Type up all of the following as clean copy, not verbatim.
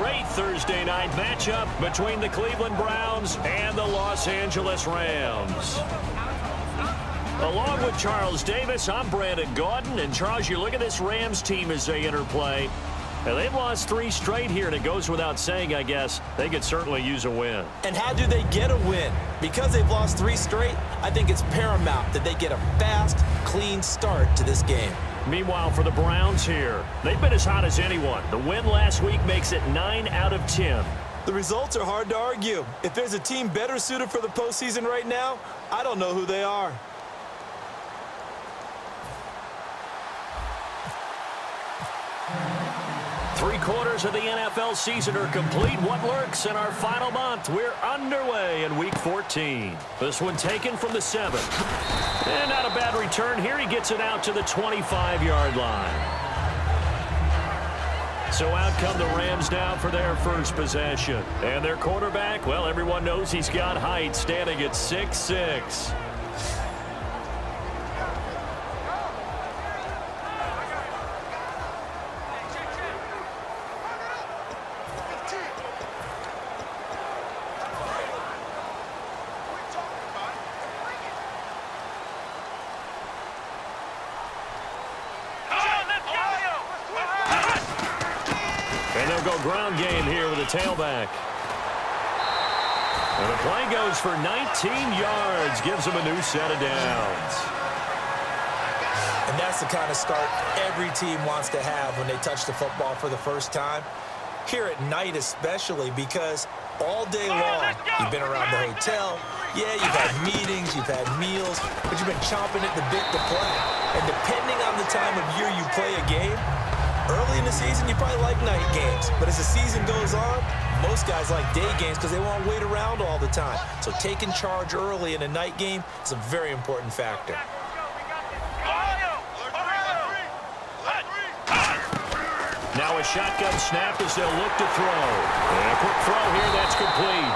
great Thursday night matchup between the Cleveland Browns and the Los Angeles Rams. Along with Charles Davis, I'm Brandon Gaudin. And Charles, you look at this Rams team as they interplay. And they've lost 3 straight here, and it goes without saying, I guess, they could certainly use a win. And how do they get a win? Because they've lost 3 straight, I think it's paramount that they get a fast, clean start to this game. Meanwhile, for the Browns here, they've been as hot as anyone. The win last week makes it 9 out of 10. The results are hard to argue. If there's a team better suited for the postseason right now, I don't know who they are. Three-quarters of the NFL season are complete. What lurks in our final month? We're underway in Week 14. This one taken from the 7. And not a bad return here. He gets it out to the 25-yard line. So out come the Rams now for their first possession. And their quarterback, well, everyone knows he's got height, standing at 6'6". Ground game here with a tailback. And the play goes for 19 yards. Gives him a new set of downs. And that's the kind of start every team wants to have when they touch the football for the first time. Here at night especially, because all day long you've been around the hotel. Yeah, you've had meetings, you've had meals, but you've been chomping at the bit to play. And depending on the time of year you play a game, early in the season, you probably like night games. But as the season goes on, most guys like day games because they won't wait around all the time. So taking charge early in a night game is a very important factor. Now a shotgun snap as they'll look to throw. And a quick throw here, that's complete.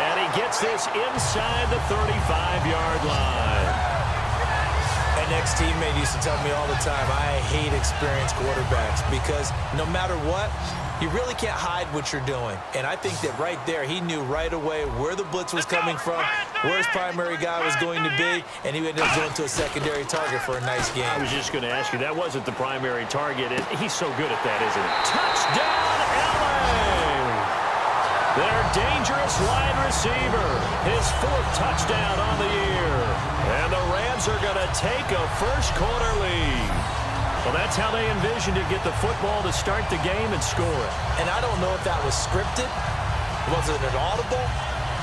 And he gets this inside the 35-yard line. An ex-teammate used to tell me all the time, I hate experienced quarterbacks because no matter what, you really can't hide what you're doing. And I think that right there, he knew right away where the blitz was coming from, where his primary guy was going to be, and he ended up going to a secondary target for a nice game. I was just going to ask you, that wasn't the primary target. And he's so good at that, isn't he? Touchdown, LA! Their dangerous wide receiver, his 4th touchdown on the year. And the Rams are going to take a first-quarter lead. Well, that's how they envisioned to get the football to start the game and score it. And I don't know if that was scripted. Was it an audible?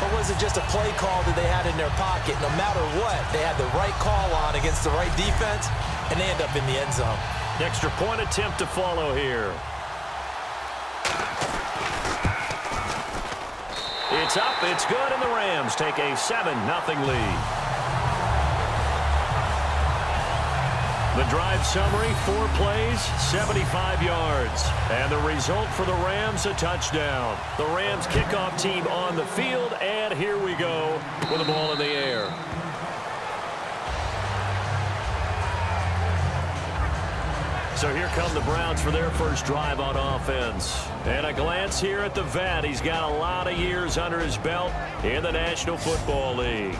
Or was it just a play call that they had in their pocket? No matter what, they had the right call on against the right defense, and they end up in the end zone. Extra point attempt to follow here. It's up, it's good, and the Rams take a 7-0 lead. The drive summary, 4 plays, 75 yards. And the result for the Rams, a touchdown. The Rams kickoff team on the field, and here we go with the ball in the air. So here come the Browns for their first drive on offense. And a glance here at the vet. He's got a lot of years under his belt in the National Football League.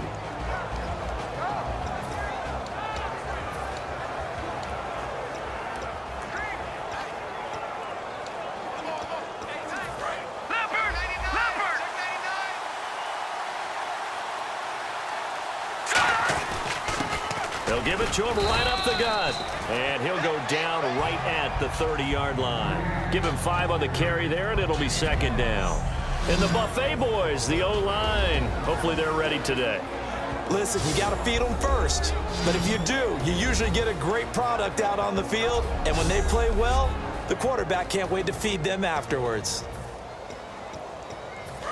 They'll give it to him right up the gut. And he'll go down right at the 30-yard line. Give him 5 on the carry there, and it'll be 2nd down. And the Buffet boys, the O-line, hopefully they're ready today. Listen, you got to feed them first. But if you do, you usually get a great product out on the field. And when they play well, the quarterback can't wait to feed them afterwards.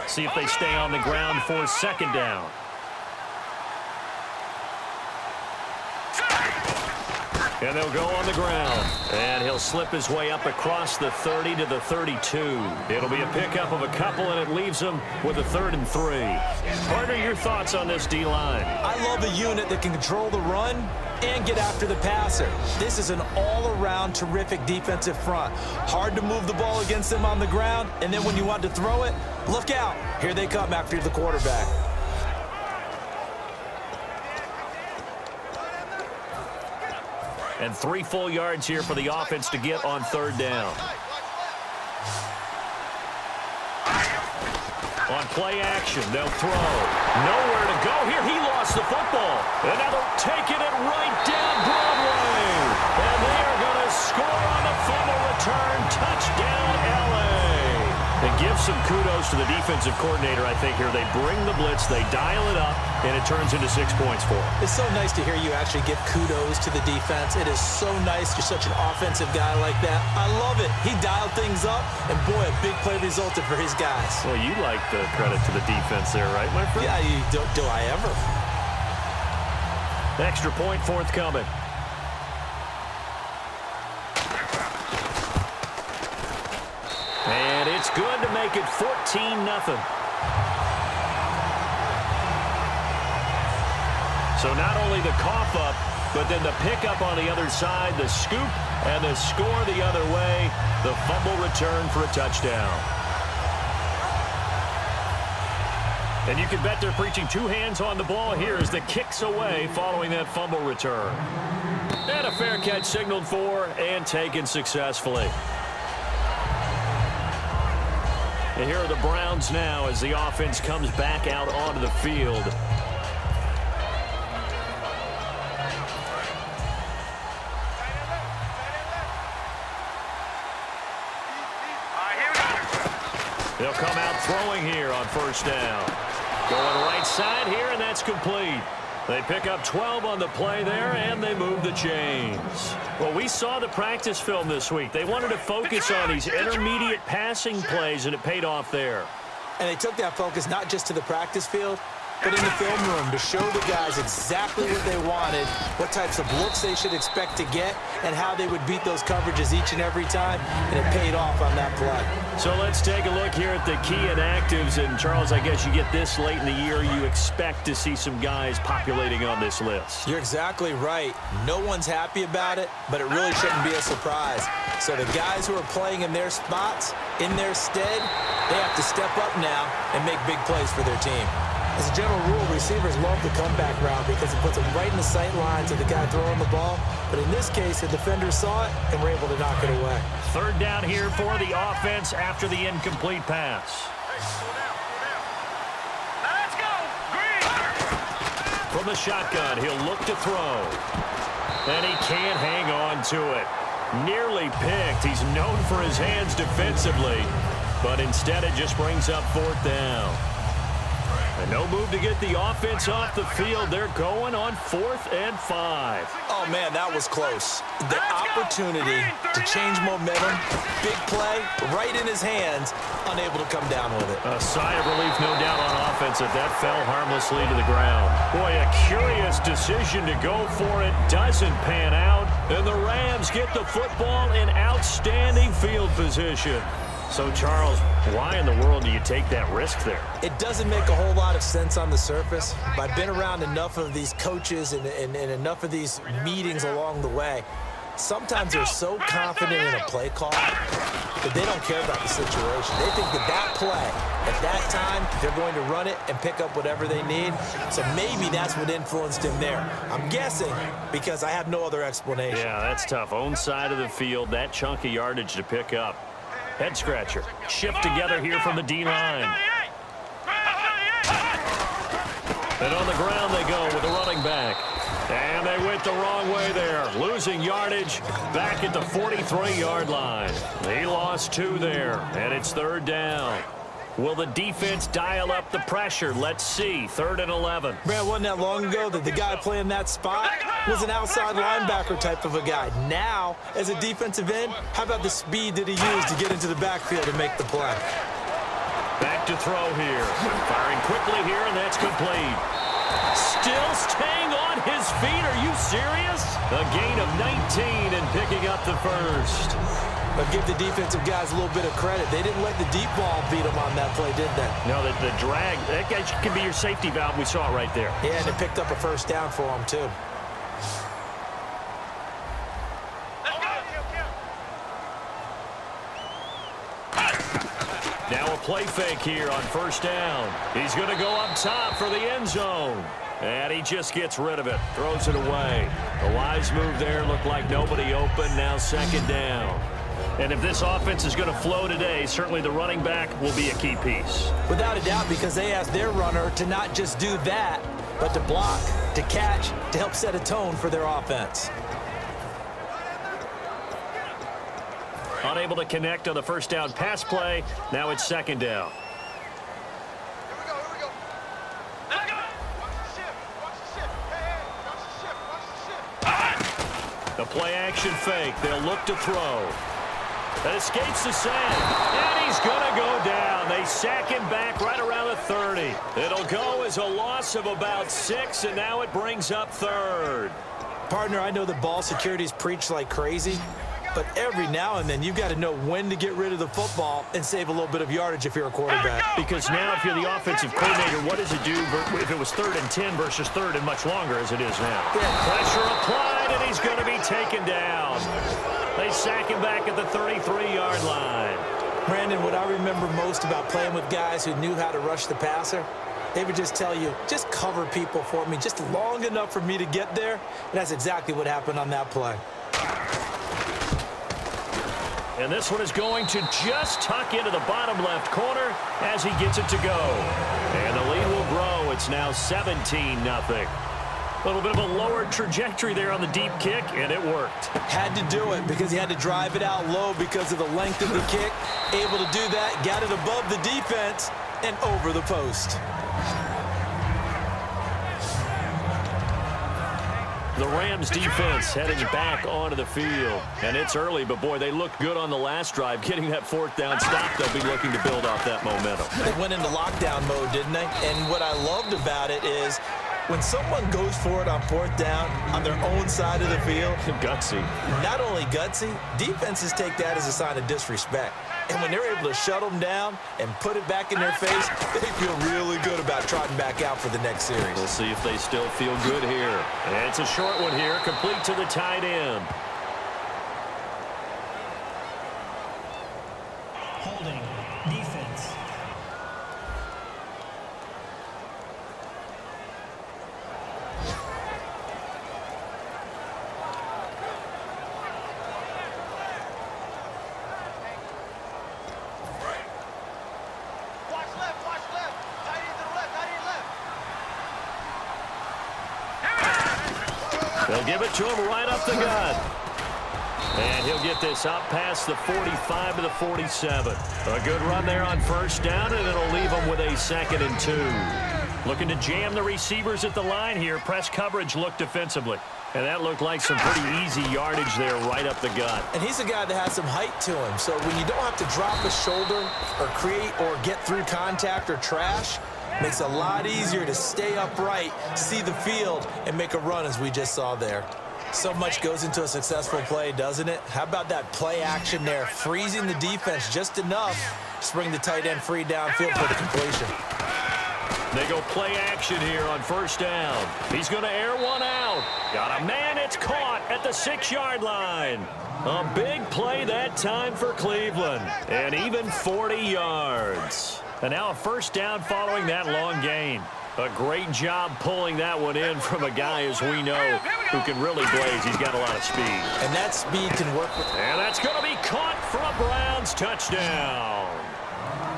See if they stay on the ground for 2nd down. And they'll go on the ground. And he'll slip his way up across the 30 to the 32. It'll be a pickup of a couple, and it leaves them with a 3rd and 3. Partner, your thoughts on this D-line? I love a unit that can control the run and get after the passer. This is an all-around terrific defensive front. Hard to move the ball against them on the ground, and then when you want to throw it, look out. Here they come after the quarterback. And 3 full yards here for the offense to get on 3rd down. On play action, they'll throw. Nowhere to go here. He lost the football. And now they're taking it right down Broadway. And they are going to score on the fumble return. Touchdown, L.A. And give some kudos to the defensive coordinator, I think, here. They bring the blitz, they dial it up, and it turns into 6 points for them. It's so nice to hear you actually give kudos to the defense. It is so nice. You're such an offensive guy like that. I love it. He dialed things up, and boy, a big play resulted for his guys. Well, you like the credit to the defense there, right, my friend? Yeah, do I ever? Extra point forthcoming. And it's good to make it 14-0. So not only the cough up, but then the pickup on the other side, the scoop, and the score the other way, the fumble return for a touchdown. And you can bet they're preaching 2 hands on the ball here as the kick's away following that fumble return. And a fair catch signaled for and taken successfully. And here are the Browns now as the offense comes back out onto the field. They'll come out throwing here on 1st down. Going right side here, and that's complete. They pick up 12 on the play there, and they move the chains. Well, we saw the practice film this week. They wanted to focus on these intermediate passing plays, and it paid off there. And they took that focus not just to the practice field, but in the film room to show the guys exactly what they wanted, what types of looks they should expect to get, and how they would beat those coverages each and every time, and it paid off on that play. So let's take a look here at the key inactives. And, Charles, I guess you get this late in the year, you expect to see some guys populating on this list. You're exactly right. No one's happy about it, but it really shouldn't be a surprise. So the guys who are playing in their spots, in their stead, they have to step up now and make big plays for their team. As a general rule, receivers love the comeback route because it puts them right in the sight lines of the guy throwing the ball. But in this case, the defender saw it and were able to knock it away. 3rd down here for the offense after the incomplete pass. Let's go, Green! From the shotgun, he'll look to throw. And he can't hang on to it. Nearly picked. He's known for his hands defensively. But instead, it just brings up 4th down. And no move to get the offense off the field. They're going on 4th and 5. Oh, man, that was close. The opportunity to change momentum, big play, right in his hands, unable to come down with it. A sigh of relief, no doubt, on offense if that fell harmlessly to the ground. Boy, a curious decision to go for it. Doesn't pan out. And the Rams get the football in outstanding field position. So, Charles, why in the world do you take that risk there? It doesn't make a whole lot of sense on the surface, but I've been around enough of these coaches and enough of these meetings along the way. Sometimes they're so confident in a play call that they don't care about the situation. They think that that play, at that time, they're going to run it and pick up whatever they need. So maybe that's what influenced him there. I'm guessing because I have no other explanation. Yeah, that's tough. Own side of the field, that chunk of yardage to pick up. Head scratcher. Shift together here from the D-line. And on the ground they go with the running back. And they went the wrong way there. Losing yardage back at the 43-yard line. He lost 2 there, and it's 3rd down. Will the defense dial up the pressure? Let's see. 3rd and 11. Brad, wasn't that long ago that the guy playing that spot was an outside linebacker type of a guy. Now, as a defensive end, how about the speed that he used to get into the backfield and make the play? Back to throw here. Firing quickly here, and that's complete. Still staying on his feet. Are you serious? A gain of 19 and picking up the first. But give the defensive guys a little bit of credit. They didn't let the deep ball beat them on that play, did they? No, the drag, that guy can be your safety valve. We saw it right there. Yeah, and it picked up a first down for them, too. Now a play fake here on first down. He's going to go up top for the end zone. And he just gets rid of it, throws it away. The wise move there, looked like nobody open, now second down. And if this offense is going to flow today, certainly the running back will be a key piece. Without a doubt, because they asked their runner to not just do that, but to block, to catch, to help set a tone for their offense. Unable to connect on the first down pass play. Now it's second down. The play action fake. They'll look to throw. That escapes the sand. And he's going to go down. They sack him back right around the 30. It'll go as a loss of about 6, and now it brings up third. Partner, I know the ball security's preached like crazy, but every now and then you've got to know when to get rid of the football and save a little bit of yardage if you're a quarterback. Because now if you're the offensive coordinator, what does it do if it was 3rd and 10 versus 3rd and much longer as it is now? Yeah. Pressure applied, and he's going to be taken down. They sack him back at the 33-yard line. Brandon, what I remember most about playing with guys who knew how to rush the passer, they would just tell you, just cover people for me just long enough for me to get there. And that's exactly what happened on that play. And this one is going to just tuck into the bottom left corner as he gets it to go. And the lead will grow. It's now 17-0. A little bit of a lower trajectory there on the deep kick, and it worked. Had to do it because he had to drive it out low because of the length of the kick. Able to do that, got it above the defense and over the post. The Rams defense heading back onto the field. And it's early, but boy, they looked good on the last drive. Getting that 4th down stop, they'll be looking to build off that momentum. They went into lockdown mode, didn't they? And what I loved about it is when someone goes for it on 4th down on their own side of the field. Gutsy. Not only gutsy, defenses take that as a sign of disrespect. And when they're able to shut them down and put it back in their face, they feel really good about trotting back out for the next series. We'll see if they still feel good here. And it's a short one here, complete to the tight end. Holding, defense. They'll give it to him right up the gut. And he'll get this up past the 45 to the 47. A good run there on first down, and it'll leave him with a 2nd and 2. Looking to jam the receivers at the line here. Press coverage looked defensively. And that looked like some pretty easy yardage there right up the gut. And he's a guy that has some height to him. So when you don't have to drop a shoulder or create or get through contact or trash, makes it a lot easier to stay upright, see the field, and make a run as we just saw there. So much goes into a successful play, doesn't it? How about that play action there, freezing the defense just enough to bring the tight end free downfield for the completion. They go play action here on first down. He's going to air one out. Got a man, it's caught at the 6-yard line. A big play that time for Cleveland, and even 40 yards. And now a first down following that long gain. A great job pulling that one in from a guy, as we know, who can really blaze. He's got a lot of speed. And that speed can work with... And that's going to be caught for a Browns touchdown.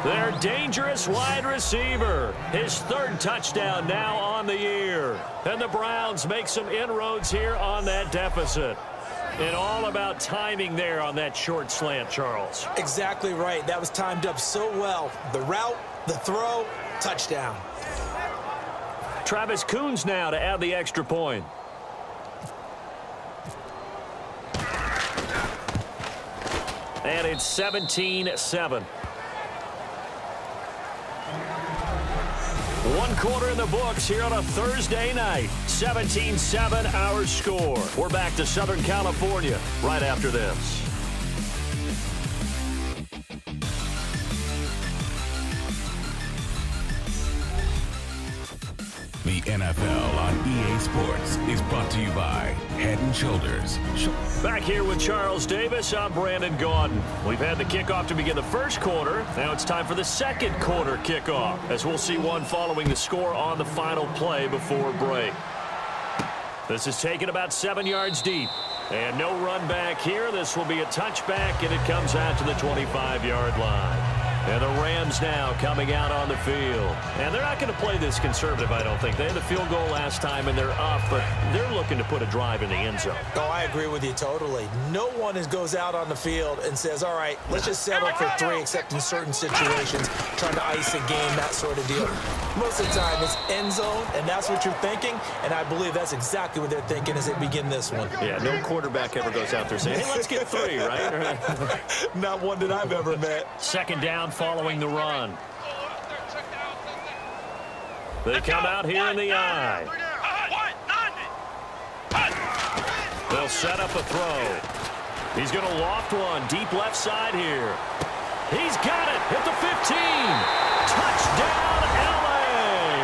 Their dangerous wide receiver. His 3rd touchdown now on the year. And the Browns make some inroads here on that deficit. And all about timing there on that short slant, Charles. Exactly right. That was timed up so well. The route, the throw, touchdown. Travis Coons now to add the extra point. And it's 17-7. One quarter in the books here on a Thursday night. 17-7 our score. We're back to Southern California right after this. The NFL on EA Sports is brought to you by Head & Shoulders. Back here with Charles Davis, I'm Brandon Gaudin. We've had the kickoff to begin the first quarter. Now it's time for the second quarter kickoff, as we'll see one following the score on the final play before break. This is taken about 7 yards deep. And no run back here. This will be a touchback, and it comes out to the 25-yard line. And the Rams now coming out on the field. And they're not going to play this conservative, I don't think. They had the field goal last time, and they're up, but they're looking to put a drive in the end zone. Oh, I agree with you totally. No one goes out on the field and says, all right, let's just settle for 3, except in certain situations, trying to ice a game, that sort of deal. Most of the time, it's end zone, and that's what you're thinking, and I believe that's exactly what they're thinking as they begin this one. Yeah, no quarterback ever goes out there saying, hey, let's get 3, right? Not one that I've ever met. Second down following the run. They come out here in the eye. They'll set up a throw. He's going to loft one deep left side here. He's got it at the 15. Touchdown, LA.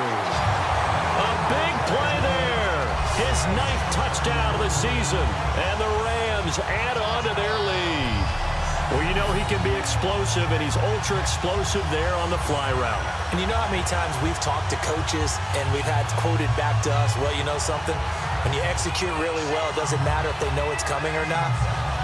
A big play there. His 9th touchdown of the season. And the Rams add on to their lead. Well, you know he can be explosive, and he's ultra-explosive there on the fly route. And you know how many times we've talked to coaches, and we've had quoted back to us, well, you know something? When you execute really well, it doesn't matter if they know it's coming or not.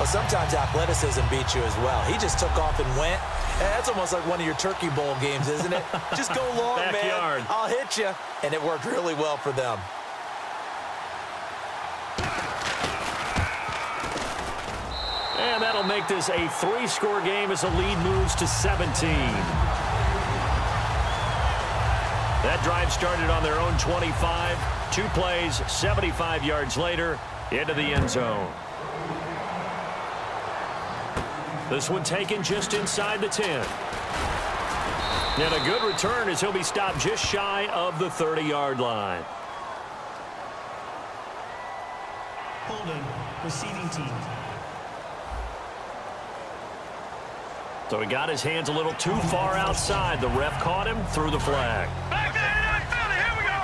Well, sometimes athleticism beats you as well. He just took off and went. And that's almost like one of your Turkey Bowl games, isn't it? Just go long, Backyard. man. I'll hit you. And it worked really well for them. And that'll make this a 3-score game as the lead moves to 17. That drive started on their own 25. 2 plays, 75 yards later, into the end zone. This one taken just inside the 10. And a good return as he'll be stopped just shy of the 30-yard line. Holding, receiving team. So he got his hands a little too far outside. The ref caught him, threw the flag. Back to the NFL. Here we go.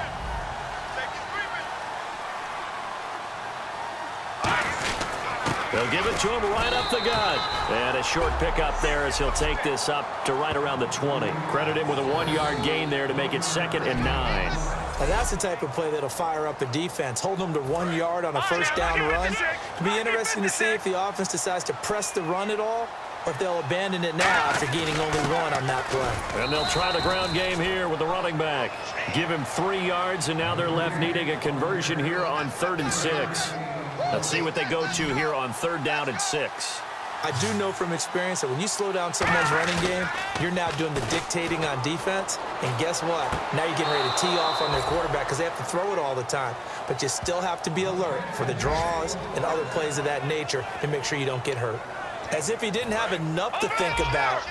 They'll give it to him right up the gut. And a short pickup there as he'll take this up to right around the 20. Credit him with a 1-yard gain there to make it 2nd and 9. Now that's the type of play that'll fire up a defense. Hold them to 1 yard on a first down run. It'll be interesting to see if the offense decides to press the run at all, or if they'll abandon it now after gaining only 1 on that play. And they'll try the ground game here with the running back. Give him 3 yards, and now they're left needing a conversion here on 3rd and 6. Let's see what they go to here on 3rd down and 6. I do know from experience that when you slow down someone's running game, you're now doing the dictating on defense. And guess what? Now you're getting ready to tee off on their quarterback because they have to throw it all the time. But you still have to be alert for the draws and other plays of that nature to make sure you don't get hurt. As if he didn't have enough to think about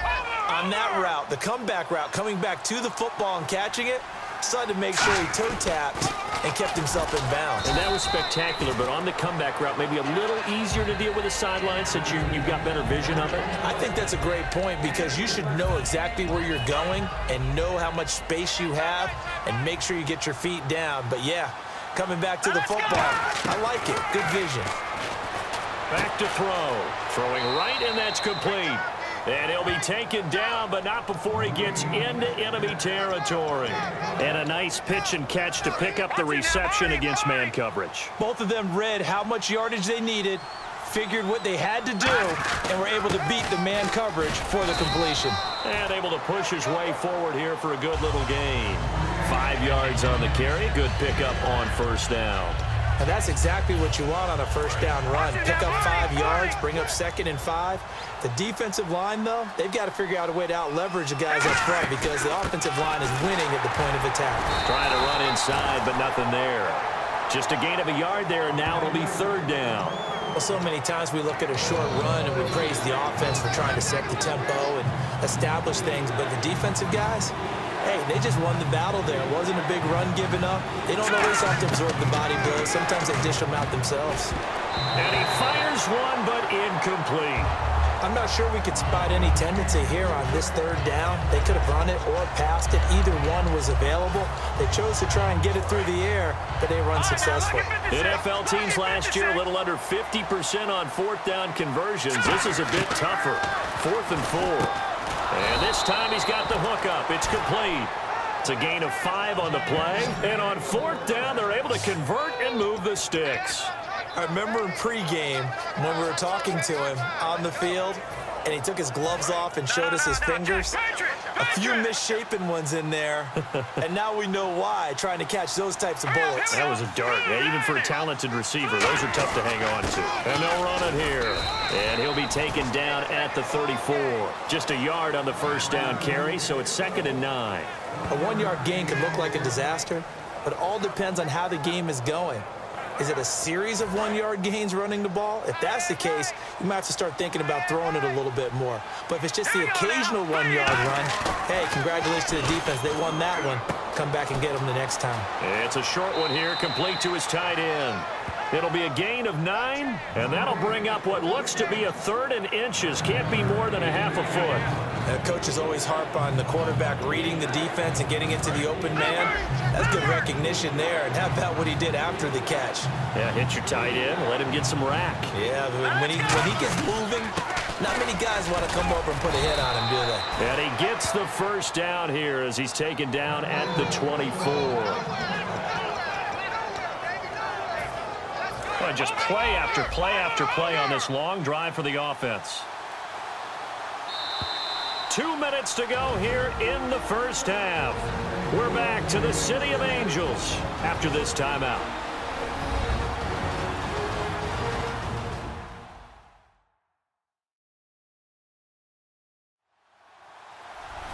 on that route, the comeback route, coming back to the football and catching it, decided to make sure he toe-tapped and kept himself in bounds. And that was spectacular, but on the comeback route, maybe a little easier to deal with the sideline since you've got better vision of it. I think that's a great point because you should know exactly where you're going and know how much space you have and make sure you get your feet down. But, yeah, coming back to the football, I like it. Good vision. Back to throw. Throwing right, and that's complete. And he'll be taken down, but not before he gets into enemy territory. And a nice pitch and catch to pick up the reception against man coverage. Both of them read how much yardage they needed, figured what they had to do, and were able to beat the man coverage for the completion. And able to push his way forward here for a good little gain. 5 yards on the carry. Good pickup on 1st down. And that's exactly what you want on a first down run. Pick up 5 yards, bring up 2nd and 5. The defensive line, though, they've got to figure out a way to out-leverage the guys up front because the offensive line is winning at the point of attack. Trying to run inside, but nothing there. Just a gain of a yard there, and now it'll be 3rd down. Well, so many times we look at a short run and we praise the offense for trying to set the tempo and establish things, but the defensive guys, Hey, they just won the battle there. It wasn't a big run given up. They don't always have to absorb the body blows. Sometimes they dish them out themselves. And he fires one, but incomplete. I'm not sure we could spot any tendency here on this third down. They could have run it or passed it. Either one was available. They chose to try and get it through the air, but they run successful. NFL teams last year a little under 50% on fourth down conversions. This is a bit tougher. 4th and 4. And this time he's got the hook up. It's complete. It's a gain of 5 on the play. And on 4th down, they're able to convert and move the sticks. I remember in pregame when we were talking to him on the field, and he took his gloves off and showed us his fingers. A few misshapen ones in there, and now we know why, trying to catch those types of bullets. That was a dart. Yeah, even for a talented receiver, those are tough to hang on to. And they'll run it here. And he'll be taken down at the 34. Just a yard on the first down carry, so it's 2nd and 9. A 1-yard gain could look like a disaster, but it all depends on how the game is going. Is it a series of 1-yard gains running the ball? If that's the case, you might have to start thinking about throwing it a little bit more. But if it's just the occasional 1-yard run, hey, congratulations to the defense. They won that one. Come back and get them the next time. It's a short one here, complete to his tight end. It'll be a gain of 9, and that'll bring up what looks to be a 3rd and inches. Can't be more than a half a foot. Coaches always harp on the quarterback reading the defense and getting into the open man. That's good recognition there. And how about what he did after the catch? Yeah, hit your tight end, let him get some rack. Yeah, when he gets moving, not many guys want to come over and put a hit on him, do they? And he gets the first down here as he's taken down at the 24. Well, just play after play after play on this long drive for the offense. 2 minutes to go here in the first half. We're back to the City of Angels after this timeout.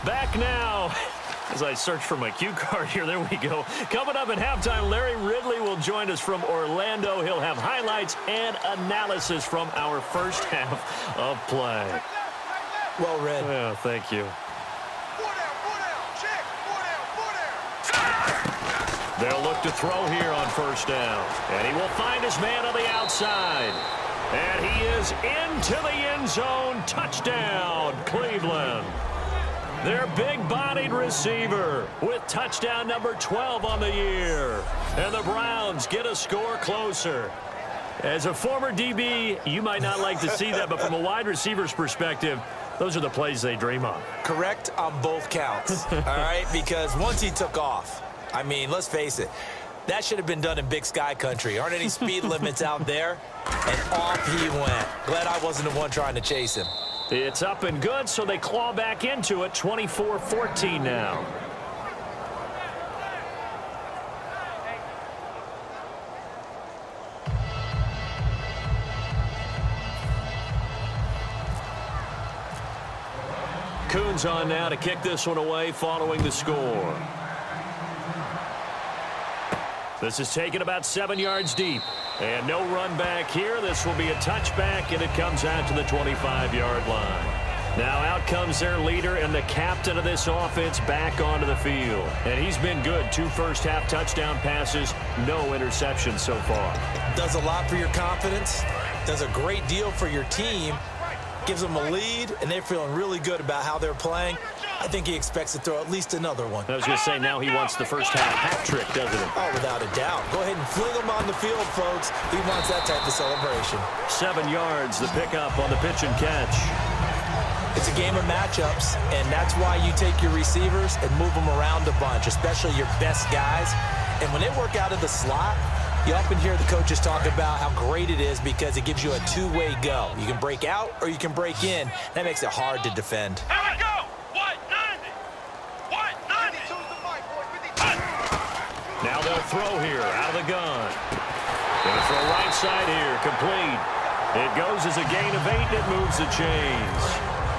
Back now. As I search for my cue card here, there we go. Coming up at halftime, Larry Ridley will join us from Orlando. He'll have highlights and analysis from our first half of play. Well read. Yeah, thank you. They'll look to throw here on first down. And he will find his man on the outside. And he is into the end zone. Touchdown, Cleveland. Their big-bodied receiver with touchdown number 12 on the year. And the Browns get a score closer. As a former DB, you might not like to see that, but from a wide receiver's perspective, those are the plays they dream of. Correct on both counts, all right? Because once he took off, I mean, let's face it, that should have been done in Big Sky country. Aren't any speed limits out there? And off he went. Glad I wasn't the one trying to chase him. It's up and good, so they claw back into it, 24-14 now. Coons on now to kick this one away following the score. This is taken about 7 yards deep. And no run back here. This will be a touchback, and it comes out to the 25-yard line. Now out comes their leader and the captain of this offense back onto the field. And he's been good. 2 first-half touchdown passes, no interceptions so far. Does a lot for your confidence. Does a great deal for your team. Gives them a lead, and they're feeling really good about how they're playing. I think he expects to throw at least another one. I was going to say, now he wants the first half hat trick, doesn't he? Oh, without a doubt. Go ahead and fling him on the field, folks. He wants that type of celebration. 7 yards, the pickup on the pitch and catch. It's a game of matchups, and that's why you take your receivers and move them around a bunch, especially your best guys. And when they work out of the slot, you often hear the coaches talk about how great it is because it gives you a two-way go. You can break out or you can break in. That makes it hard to defend. Here we go. What? 90. What? 90. Now they'll throw here out of the gun. Gonna throw right side here, complete. It goes as a gain of 8, and it moves the chains.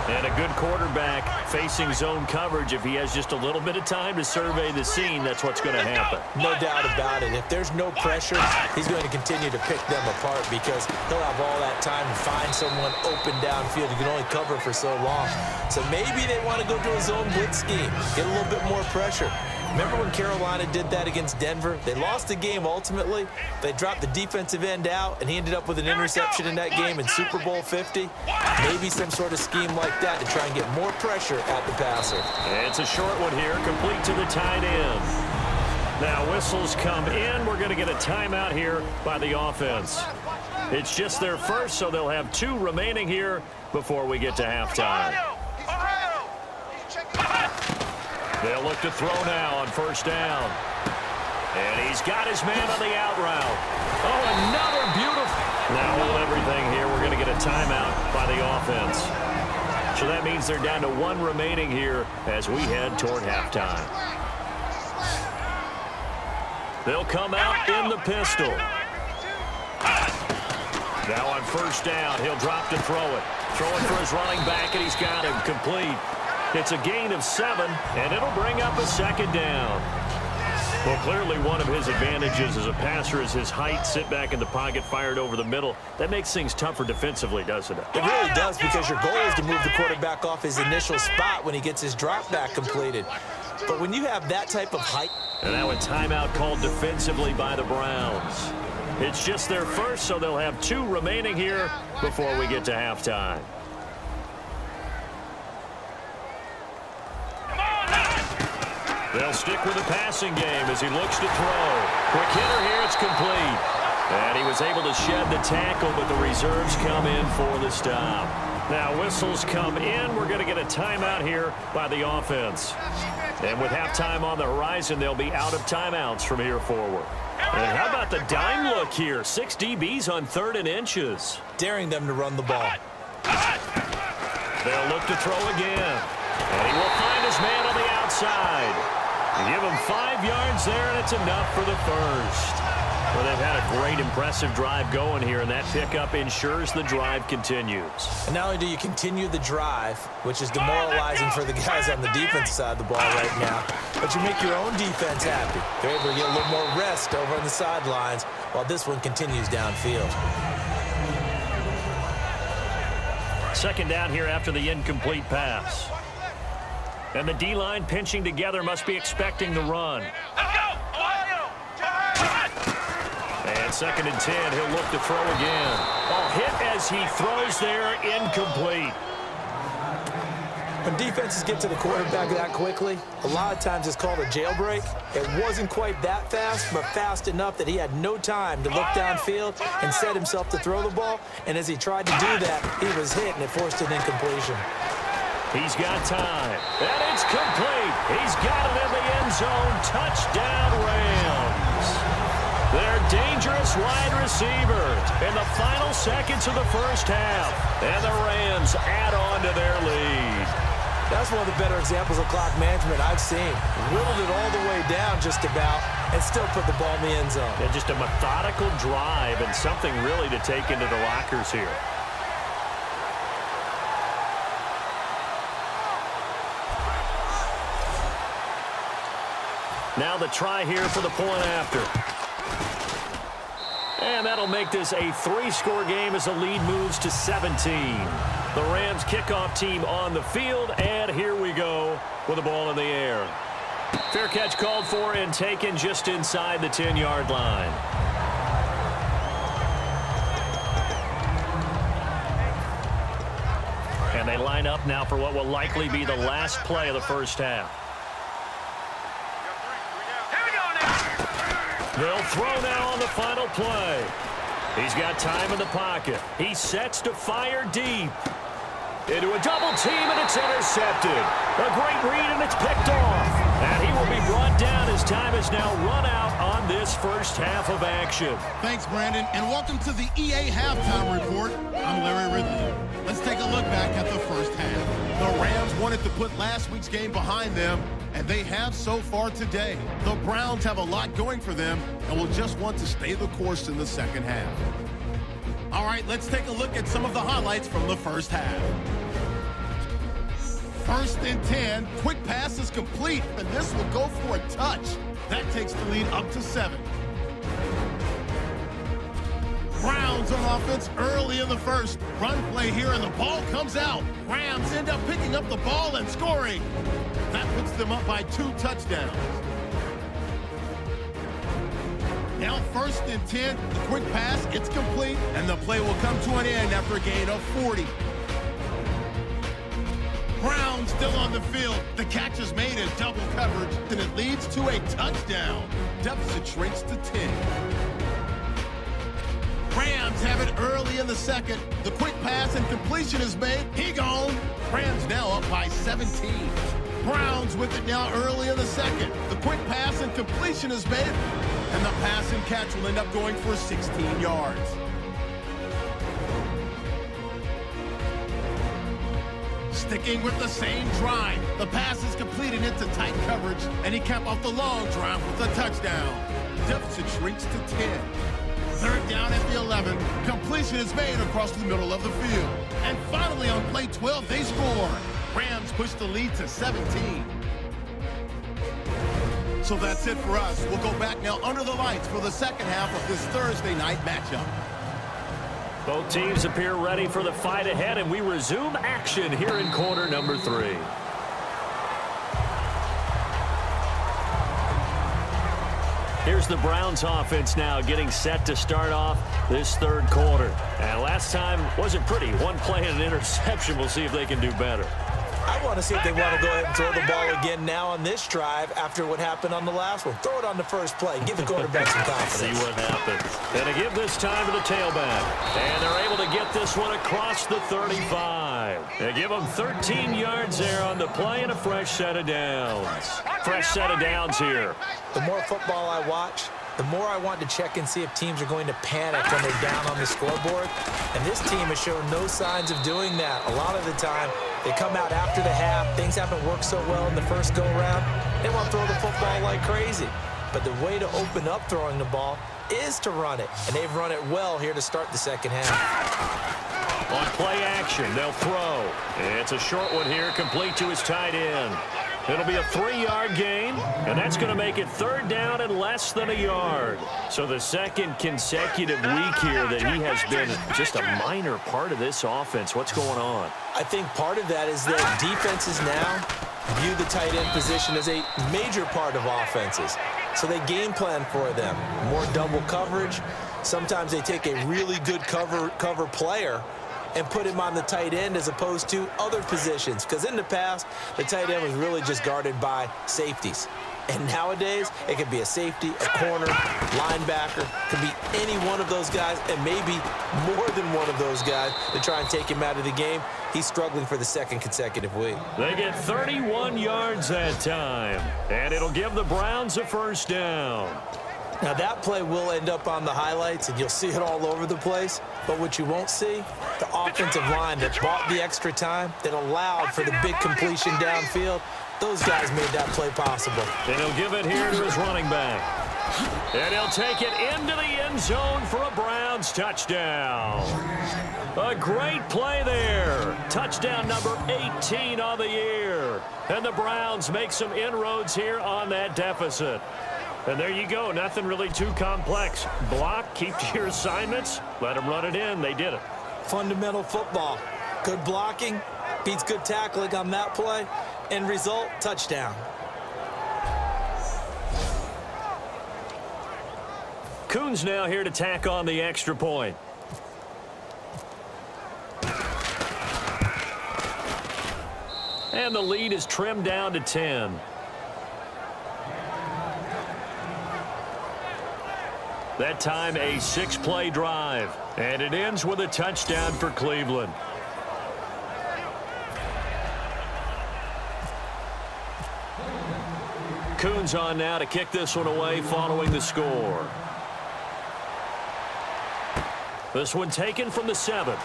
And a good quarterback facing zone coverage. If he has just a little bit of time to survey the scene, that's what's going to happen. No doubt about it. If there's no pressure, he's going to continue to pick them apart because he'll have all that time to find someone open downfield. You can only cover for so long. So maybe they want to go to a zone blitz scheme, get a little bit more pressure. Remember when Carolina did that against Denver? They lost the game ultimately. They dropped the defensive end out, and he ended up with an interception in that game in Super Bowl 50. Maybe some sort of scheme like that to try and get more pressure at the passer. And it's a short one here, complete to the tight end. Now whistles come in. We're going to get a timeout here by the offense. It's just their first, so they'll have 2 remaining here before we get to halftime. They'll look to throw now on first down. And he's got his man on the out route. Oh, another beautiful. Now hold everything here. We're going to get a timeout by the offense. So that means they're down to 1 remaining here as we head toward halftime. They'll come out in the pistol. Now on first down, he'll drop to throw it. Throwing for his running back, and he's got him complete. It's a gain of 7, and it'll bring up a second down. Well, clearly one of his advantages as a passer is his height. Sit back in the pocket, fired over the middle. That makes things tougher defensively, doesn't it? It really does, because your goal is to move the quarterback off his initial spot when he gets his drop back completed. But when you have that type of height... And now a timeout called defensively by the Browns. It's just their first, so they'll have 2 remaining here before we get to halftime. They'll stick with the passing game as he looks to throw. Quick hitter here, it's complete. And he was able to shed the tackle, but the reserves come in for the stop. Now whistles come in. We're going to get a timeout here by the offense. And with halftime on the horizon, they'll be out of timeouts from here forward. And how about the dime look here? 6 DBs on 3rd and inches. Daring them to run the ball. They'll look to throw again. And he will find his man on the outside. Give him 5 yards there, and it's enough for the first. Well, they've had a great, impressive drive going here, and that pickup ensures the drive continues. And not only do you continue the drive, which is demoralizing for the guys on the defense side of the ball right now, but you make your own defense happy. They're able to get a little more rest over on the sidelines while this one continues downfield. Second down here after the incomplete pass. And the D-line pinching together, must be expecting the run. And 2nd and 10, he'll look to throw again. Oh, hit as he throws there, incomplete. When defenses get to the quarterback that quickly, a lot of times it's called a jailbreak. It wasn't quite that fast, but fast enough that he had no time to look downfield and set himself to throw the ball. And as he tried to do that, he was hit, and it forced an incompletion. He's got time, and it's complete. He's got it in the end zone. Touchdown, Rams. Their dangerous wide receiver in the final seconds of the first half. And the Rams add on to their lead. That's one of the better examples of clock management I've seen. Whittled it all the way down just about and still put the ball in the end zone. Yeah, just a methodical drive and something really to take into the lockers here. Now the try here for the point after. And that'll make this a 3-score game as the lead moves to 17. The Rams kickoff team on the field, and here we go with the ball in the air. Fair catch called for and taken just inside the 10-yard line. And they line up now for what will likely be the last play of the first half. They'll throw now on the final play. He's got time in the pocket. He sets to fire deep. Into a double team, and it's intercepted. A great read, and it's picked off. And he will be brought down as time is now run out on this first half of action. Thanks, Brandon, and welcome to the EA Halftime Report. I'm Larry Ridley. Let's take a look back at the first half. The Rams wanted to put last week's game behind them, and they have so far today. The Browns have a lot going for them and will just want to stay the course in the second half. All right, let's take a look at some of the highlights from the first half. First and 10. Quick pass is complete, and this will go for a touch. That takes the lead up to 7. Browns on offense early in the first. Run play here, and the ball comes out. Rams end up picking up the ball and scoring. That puts them up by 2 touchdowns. Now first and 10, the quick pass, it's complete, and the play will come to an end after a gain of 40. Brown still on the field. The catch is made in double coverage, and it leads to a touchdown. Deficit shrinks to 10. Rams have it early in the second. The quick pass and completion is made. He gone. Rams now up by 17. Browns with it now early in the second. The quick pass and completion is made, and the pass and catch will end up going for 16 yards. Sticking with the same drive. The pass is completed into tight coverage, and he capped off the long drive with a touchdown. Deficit shrinks to 10. Third down at the 11. Completion is made across the middle of the field. And finally on play 12, they score. Rams push the lead to 17. So that's it for us. We'll go back now under the lights for the second half of this Thursday night matchup. Both teams appear ready for the fight ahead, and we resume action here in quarter number 3. Here's the Browns offense now getting set to start off this third quarter. And last time wasn't pretty. One play and an interception. We'll see if they can do better. I want to see if they want to go ahead and throw the ball again now on this drive after what happened on the last one. Throw it on the first play. Give the quarterback some confidence. See what happens. And to give this time to the tailback. And they're able to get this one across the 35. They give them 13 yards there on the play and a fresh set of downs. Fresh set of downs here. The more football I watch, the more I want to check and see if teams are going to panic when they're down on the scoreboard. And this team has shown no signs of doing that. A lot of the time, they come out after the half. Things haven't worked so well in the first go-around. They want to throw the football like crazy. But the way to open up throwing the ball is to run it. And they've run it well here to start the second half. On play action, they'll throw. It's a short one here, complete to his tight end. It'll be a 3-yard gain, and that's going to make it third down and less than a yard. So the second consecutive week here that he has been just a minor part of this offense. What's going on? I think part of that is that defenses now view the tight end position as a major part of offenses. So they game plan for them. More double coverage. Sometimes they take a really good cover player and put him on the tight end as opposed to other positions. Because in the past, the tight end was really just guarded by safeties. And nowadays, it could be a safety, a corner, linebacker. Could be any one of those guys, and maybe more than one of those guys to try and take him out of the game. He's struggling for the second consecutive week. They get 31 yards that time, and it'll give the Browns a first down. Now, that play will end up on the highlights, and you'll see it all over the place. But what you won't see, the offensive line that bought the extra time, that allowed for the big completion downfield, those guys made that play possible. And he'll give it here to his running back. And he'll take it into the end zone for a Browns touchdown. A great play there. Touchdown number 18 on the year. And the Browns make some inroads here on that deficit. And there you go. Nothing really too complex. Block, keep to your assignments, let them run it in. They did it. Fundamental football. Good blocking beats good tackling on that play. End result, touchdown. Coons now here to tack on the extra point. And the lead is trimmed down to 10. That time a 6-play drive. And it ends with a touchdown for Cleveland. Coons on now to kick this one away following the score. This one taken from the 7.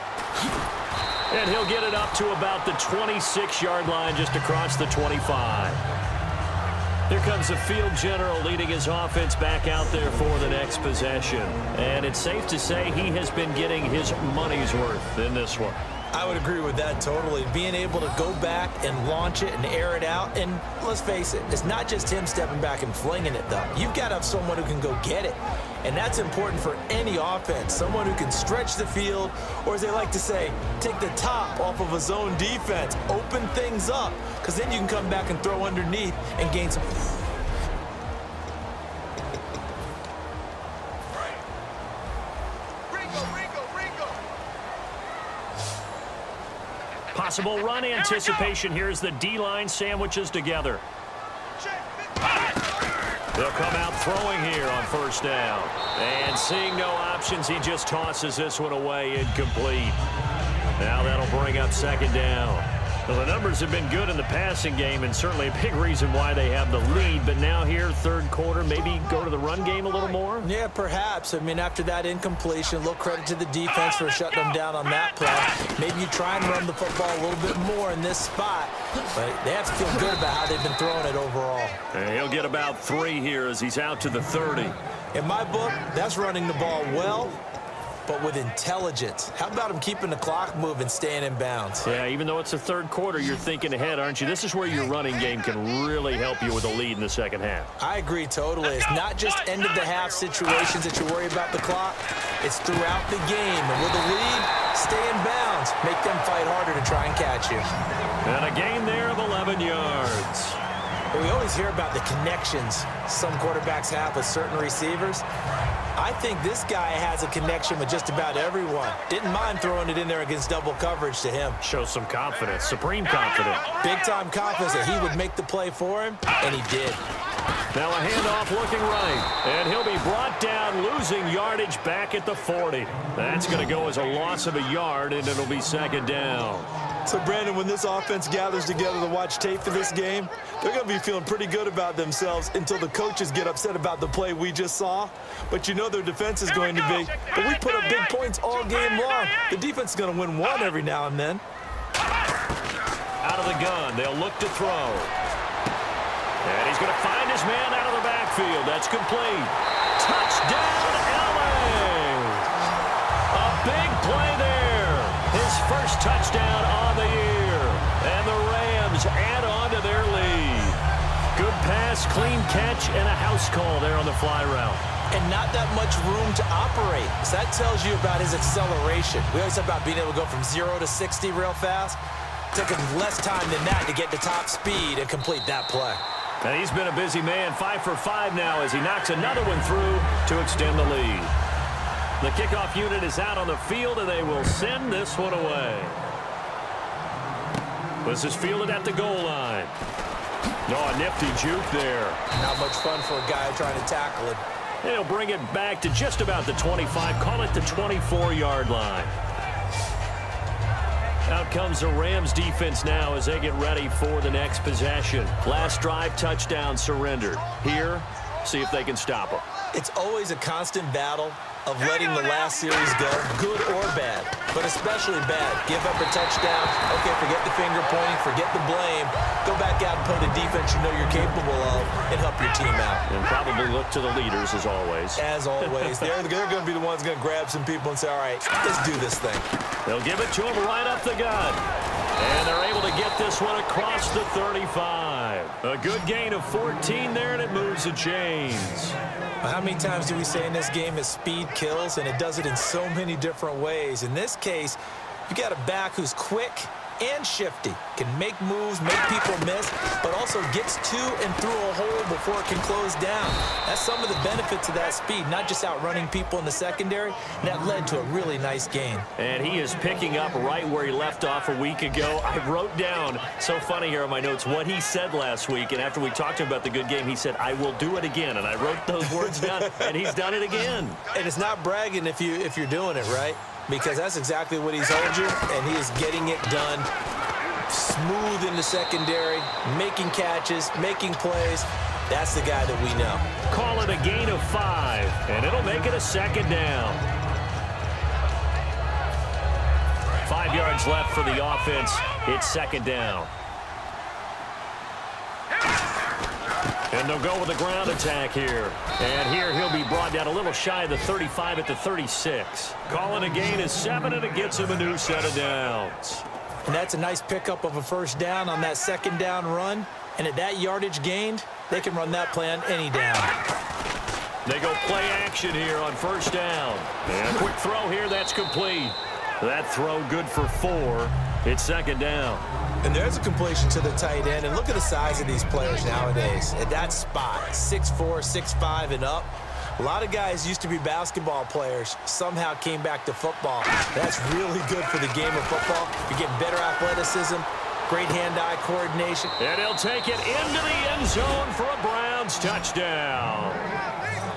And he'll get it up to about the 26-yard line just across the 25. Here comes the field general leading his offense back out there for the next possession. And it's safe to say he has been getting his money's worth in this one. I would agree with that totally. Being able to go back and launch it and air it out. And let's face it, it's not just him stepping back and flinging it, though. You've got to have someone who can go get it. And that's important for any offense. Someone who can stretch the field, or as they like to say, take the top off of a zone defense. Open things up, because then you can come back and throw underneath and gain some... Possible run anticipation here as the D-line sandwiches together. They'll come out throwing here on first down. And seeing no options, he just tosses this one away incomplete. Now that'll bring up second down. Well, the numbers have been good in the passing game, and certainly a big reason why they have the lead. But now here, third quarter, maybe go to the run game a little more? Yeah, perhaps. I mean, after that incompletion, a little credit to the defense for shutting them down on that play. Maybe you try and run the football a little bit more in this spot. But they have to feel good about how they've been throwing it overall. And he'll get about 3 here as he's out to the 30. In my book, that's running the ball well, but with intelligence. How about him keeping the clock moving, staying in bounds? Yeah, even though it's the third quarter, you're thinking ahead, aren't you? This is where your running game can really help you with a lead in the second half. I agree totally. It's not just end-of-the-half situations that you worry about the clock. It's throughout the game. And with a lead, stay in bounds. Make them fight harder to try and catch you. And a gain there of 11 yards. But we always hear about the connections some quarterbacks have with certain receivers. I think this guy has a connection with just about everyone. Didn't mind throwing it in there against double coverage to him. Shows some confidence, supreme confidence. Big-time confidence that he would make the play for him, and he did. Now a handoff looking right, and he'll be brought down, losing yardage back at the 40. That's going to go as a loss of a yard, and it'll be second down. So, Brandon, when this offense gathers together to watch tape for this game, they're going to be feeling pretty good about themselves until the coaches get upset about the play we just saw. But you know their defense is going to be, but we put up big points all game long. The defense is going to win one every now and then. Out of the gun, they'll look to throw. And he's going to find his man out of the backfield. That's complete. Touchdown, LA! A big play there. His first touchdown on the year. And the Rams add on to their lead. Good pass, clean catch, and a house call there on the fly route. And not that much room to operate. So that tells you about his acceleration. We always talk about being able to go from 0 to 60 real fast. It took him less time than that to get to top speed and complete that play. And he's been a busy man, 5 for 5 now as he knocks another one through to extend the lead. The kickoff unit is out on the field, and they will send this one away. This is fielded at the goal line. Oh, a nifty juke there. Not much fun for a guy trying to tackle it. And he'll bring it back to just about the 25, call it the 24-yard line. Out comes the Rams defense now as they get ready for the next possession. Last drive, touchdown surrendered. Here, see if they can stop them. It's always a constant battle of letting the last series go, good or bad, but especially bad. Give up a touchdown. Okay, forget the finger pointing, forget the blame. Go back out and play the defense you know you're capable of and help your team out. And probably look to the leaders as always. As always. They're going to be the ones going to grab some people and say, all right, let's do this thing. They'll give it to him right up the gut. And they're able to get this one across the 35. A good gain of 14 there, and it moves the chains. How many times do we say in this game is speed kills, and it does it in so many different ways. In this case, you got a back who's quick and shifty, can make moves, make people miss, but also gets to and through a hole before it can close down. That's some of the benefits of that speed, not just outrunning people in the secondary. And that led to a really nice gain. And he is picking up right where he left off a week ago. I wrote down, so funny here on my notes, what he said last week. And after we talked to him about the good game, he said, I will do it again. And I wrote those words down, and he's done it again. And it's not bragging if you're doing it, right? Because that's exactly what he's told you, and he is getting it done smooth in the secondary, making catches, making plays. That's the guy that we know. Call it a gain of 5, and it'll make it a second down. 5 yards left for the offense. It's second down. And they'll go with a ground attack here. And here he'll be brought down a little shy of the 35 at the 36. Calling a gain is 7, and it gets him a new set of downs. And that's a nice pickup of a first down on that second down run. And at that yardage gained, they can run that play on any down. They go play action here on first down. And a quick throw here, that's complete. That throw good for 4. It's second down. And there's a completion to the tight end. And look at the size of these players nowadays. At that spot, 6'4", 6'5", and up. A lot of guys used to be basketball players, somehow came back to football. That's really good for the game of football. You're getting better athleticism, great hand-eye coordination. And he'll take it into the end zone for a Browns touchdown.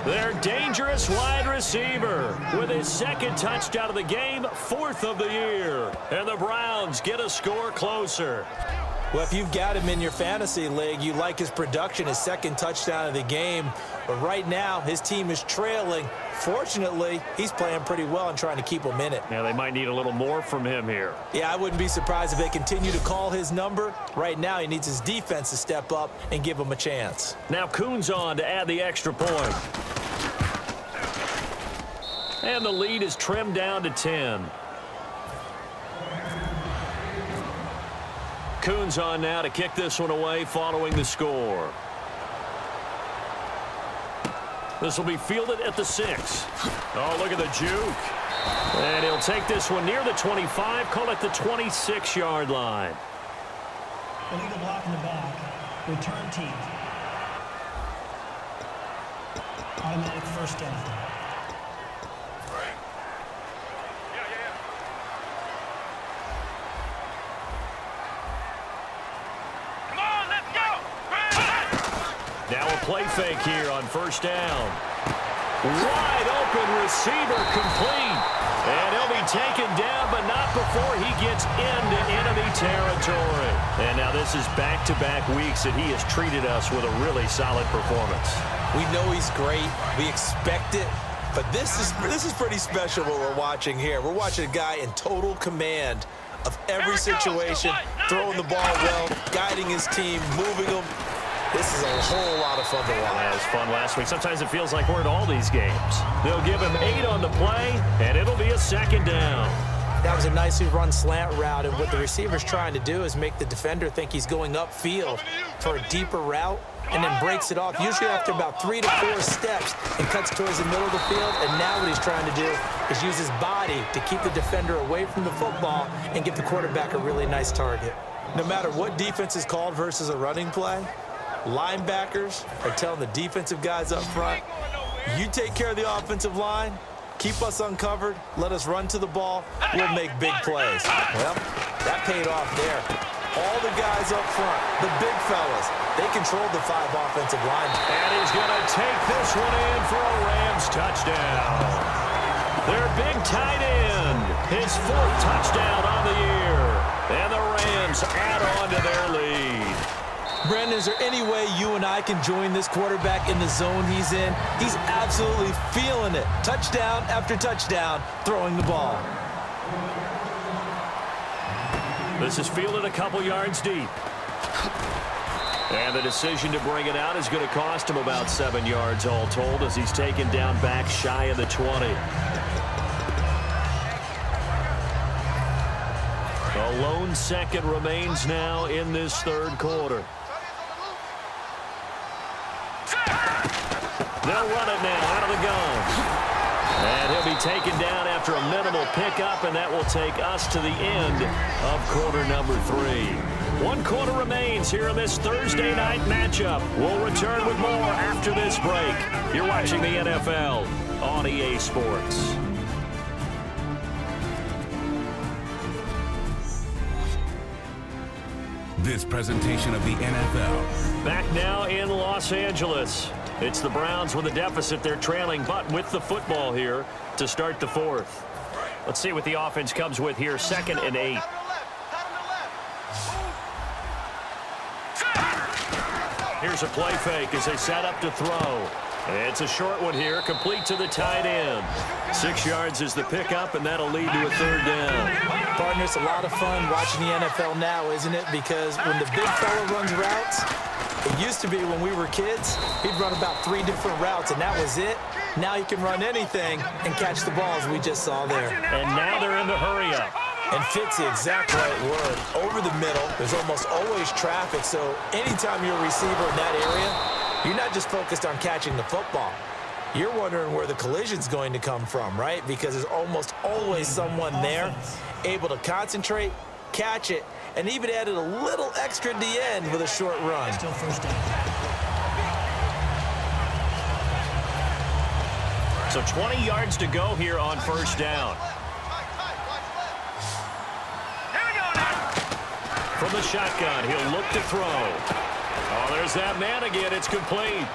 Their dangerous wide receiver with his second touchdown of the game, 4th of the year. And the Browns get a score closer. Well, if you've got him in your fantasy league, you like his production, his second touchdown of the game. But right now, his team is trailing. Fortunately, he's playing pretty well and trying to keep them in it. Now, they might need a little more from him here. Yeah, I wouldn't be surprised if they continue to call his number. Right now, he needs his defense to step up and give him a chance. Now, Kuhn's on to add the extra point. And the lead is trimmed down to 10. Kuhn's on now to kick this one away following the score. This will be fielded at the 6. Oh, look at the juke. And he'll take this one near the 25, call it the 26-yard line. Illegal block in the back. Return team. Automatic first down. Now a play fake here on first down. Wide open receiver complete. And he'll be taken down, but not before he gets into enemy territory. And now this is back-to-back weeks that he has treated us with a really solid performance. We know he's great. We expect it. But this is pretty special what we're watching here. We're watching a guy in total command of every situation, throwing the ball well, guiding his team, moving them. This is a whole lot of fun to watch. That was fun last week. Sometimes it feels like we're at all these games. They'll give him 8 on the play, and it'll be a second down. That was a nicely run slant route, and what the receiver's trying to do is make the defender think he's going upfield for a deeper route, and then breaks it off, usually after about 3 to 4 steps, and cuts towards the middle of the field. And now what he's trying to do is use his body to keep the defender away from the football and give the quarterback a really nice target. No matter what defense is called versus a running play, linebackers are telling the defensive guys up front, you take care of the offensive line, keep us uncovered, let us run to the ball, we'll make big plays. Well, that paid off there. All the guys up front, the big fellas, they controlled the 5 offensive linemen. And he's going to take this one in for a Rams touchdown. Their big tight end, his 4th touchdown on the year. And the Rams add on to their lead. Brandon, is there any way you and I can join this quarterback in the zone he's in? He's absolutely feeling it. Touchdown after touchdown, throwing the ball. This is fielded a couple yards deep. And the decision to bring it out is going to cost him about 7 yards all told as he's taken down back shy of the 20. A lone second remains now in this third quarter. They'll run it now out of the gun. And he'll be taken down after a minimal pickup, and that will take us to the end of quarter number 3. 1 quarter remains here in this Thursday night matchup. We'll return with more after this break. You're watching the NFL on EA Sports. This presentation of the NFL. Back now in Los Angeles. It's the Browns with a deficit. They're trailing, but with the football here to start the 4th. Let's see what the offense comes with here. 2nd and 8. Here's a play fake as they set up to throw. It's a short one here, complete to the tight end. 6 yards is the pickup, and that'll lead to a 3rd down. Partner, it's a lot of fun watching the NFL now, isn't it? Because when the big fella runs routes, It used to be when we were kids, he'd run about 3 different routes, and that was it. Now he can run anything and catch the balls we just saw there. And now they're in the hurry-up. And fit's the exact right word. Over the middle, there's almost always traffic, so anytime you're a receiver in that area, you're not just focused on catching the football. You're wondering where the collision's going to come from, right? Because there's almost always someone there able to concentrate, catch it, and even added a little extra at the end with a short run. Still first down. So 20 yards to go here on first down. From the shotgun, he'll look to throw. Oh, there's that man again. It's complete.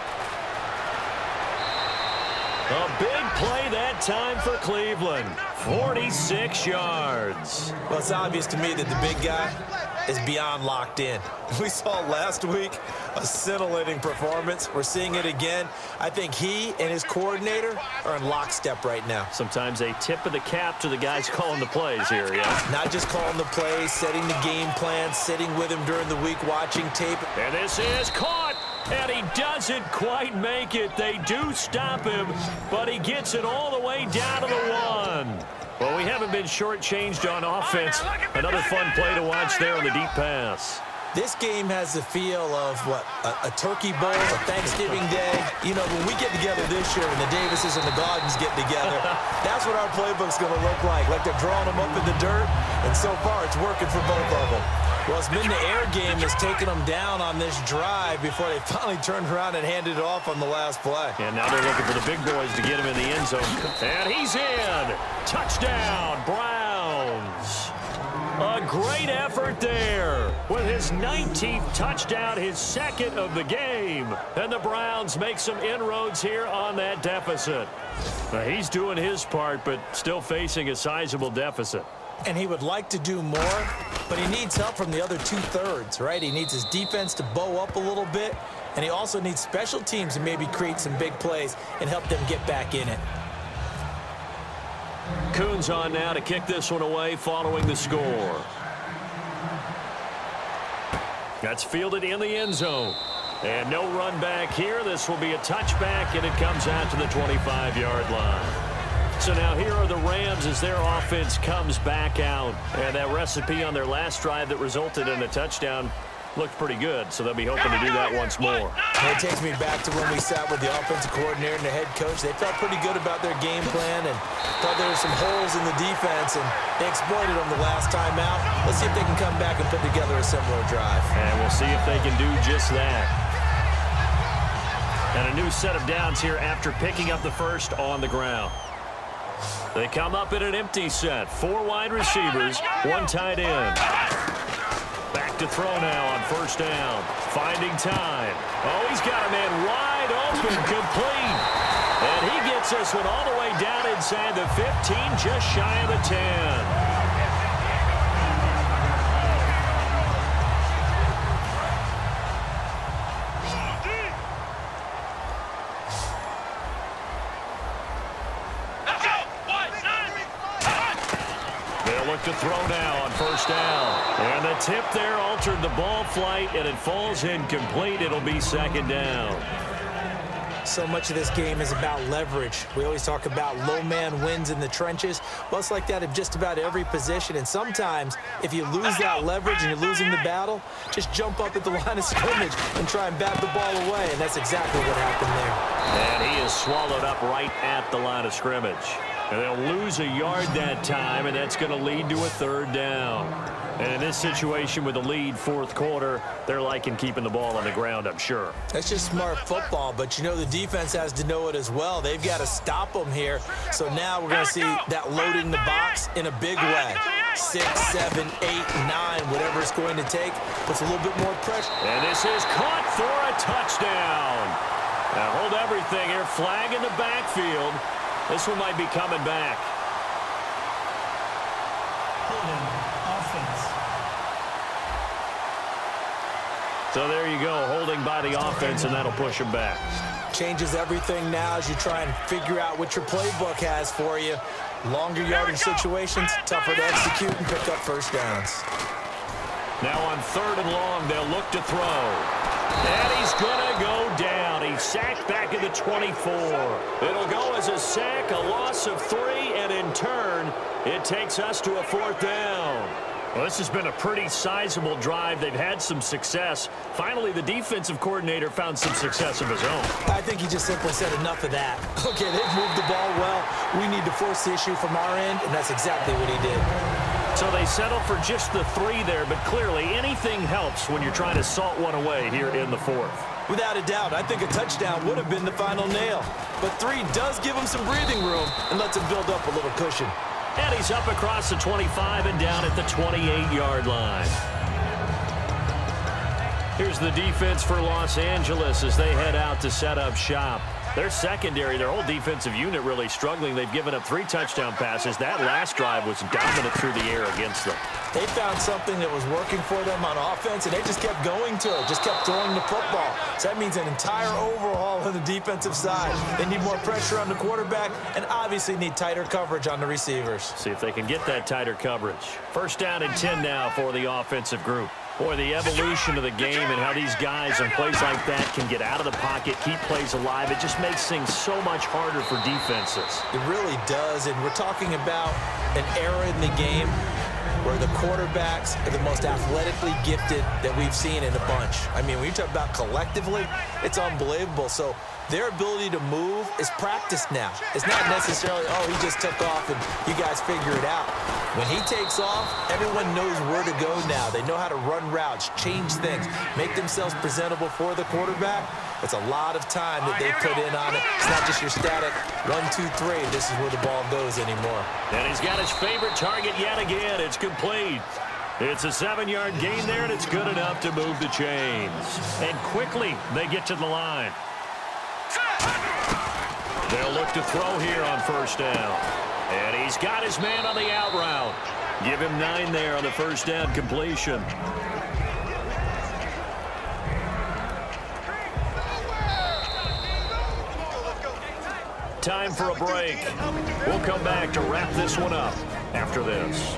A big play that time for Cleveland. 46 yards. Well, it's obvious to me that the big guy is beyond locked in. We saw last week a scintillating performance. We're seeing it again. I think he and his coordinator are in lockstep right now. Sometimes a tip of the cap to the guys calling the plays here, yeah. Not just calling the plays, setting the game plan, sitting with him during the week, watching tape. And this is caught, and he doesn't quite make it. They do stop him, but he gets it all the way down to the 1. Well, we haven't been shortchanged on offense. Another fun play to watch there on the deep pass. This game has the feel of, what, a turkey bowl, a Thanksgiving day. You know, when we get together this year, when the Davises and the Gardens get together, that's what our playbook's going to look like. Like they're drawing them up in the dirt, and so far it's working for both of them. Well, it's been the air game that's taken them down on this drive before they finally turned around and handed it off on the last play. And now they're looking for the big boys to get him in the end zone. And he's in. Touchdown, Browns. A great effort there with his 19th touchdown, his second of the game. And the Browns make some inroads here on that deficit. Now, he's doing his part, but still facing a sizable deficit. And he would like to do more, but he needs help from the other 2/3, right? He needs his defense to bow up a little bit, and he also needs special teams to maybe create some big plays and help them get back in it. Coons on now to kick this one away following the score. That's fielded in the end zone. And no run back here. This will be a touchback, and it comes out to the 25-yard line. So now here are the Rams as their offense comes back out. And that recipe on their last drive that resulted in a touchdown looked pretty good, so they'll be hoping to do that once more. It takes me back to when we sat with the offensive coordinator and the head coach. They felt pretty good about their game plan and thought there were some holes in the defense, and they exploited them the last time out. Let's see if they can come back and put together a similar drive. And we'll see if they can do just that. And a new set of downs here after picking up the first on the ground. They come up in an empty set. 4 wide receivers, 1 tight end. Back to throw now on first down. Finding time. Oh, he's got a man wide open, complete. And he gets this one all the way down inside the 15, just shy of the 10. To throw now on first down. And the tip there altered the ball flight, and it falls incomplete. It'll be second down. So much of this game is about leverage. We always talk about low man wins in the trenches. Well, it's like that in just about every position. And sometimes, if you lose that leverage and you're losing the battle, just jump up at the line of scrimmage and try and bat the ball away. And that's exactly what happened there. And he is swallowed up right at the line of scrimmage. And they'll lose a yard that time, and that's going to lead to a third down. And in this situation with the lead fourth quarter, they're liking keeping the ball on the ground, I'm sure. That's just smart football, but you know the defense has to know it as well. They've got to stop them here. So now we're going to see that loading the box in a big way. 6, 7, 8, 9, whatever it's going to take, puts a little bit more pressure. And this is caught for a touchdown. Now hold everything here. Flag in the backfield. This one might be coming back. Holding offense. So there you go, holding by the offense, and that'll push him back. Changes everything now as you try and figure out what your playbook has for you. Longer yardage situations, tougher to execute and pick up first downs. Now on 3rd and long, they'll look to throw. And he's going to go down. He's sacked back at the 24. It'll go as a sack, a loss of 3, and in turn, it takes us to a 4th down. Well, this has been a pretty sizable drive. They've had some success. Finally, the defensive coordinator found some success of his own. I think he just simply said enough of that. Okay, they've moved the ball well. We need to force the issue from our end, and that's exactly what he did. So they settled for just the 3 there, but clearly anything helps when you're trying to salt one away here in the 4th. Without a doubt, I think a touchdown would have been the final nail. But 3 does give him some breathing room and lets him build up a little cushion. And he's up across the 25 and down at the 28-yard line. Here's the defense for Los Angeles as they head out to set up shop. Their secondary, their whole defensive unit really struggling. They've given up 3 touchdown passes. That last drive was dominant through the air against them. They found something that was working for them on offense, and they just kept going to it, just kept throwing the football. So that means an entire overhaul on the defensive side. They need more pressure on the quarterback and obviously need tighter coverage on the receivers. See if they can get that tighter coverage. 1st down and 10 now for the offensive group. Boy, the evolution of the game and how these guys on plays like that can get out of the pocket, keep plays alive, it just makes things so much harder for defenses. It really does, and we're talking about an era in the game where the quarterbacks are the most athletically gifted that we've seen in a bunch. I mean, when you talk about collectively, it's unbelievable. So their ability to move is practiced now. It's not necessarily, oh, he just took off and you guys figure it out. When he takes off, everyone knows where to go now. They know how to run routes, change things, make themselves presentable for the quarterback. It's a lot of time that they put in on it. It's not just your static 1, 2, 3. This is where the ball goes anymore. And he's got his favorite target yet again. It's complete. It's a 7-yard gain there, and it's good enough to move the chains. And quickly, they get to the line. They'll look to throw here on 1st down. And he's got his man on the out route. Give him 9 there on the 1st down completion. Time for a break. We'll come back to wrap this one up after this.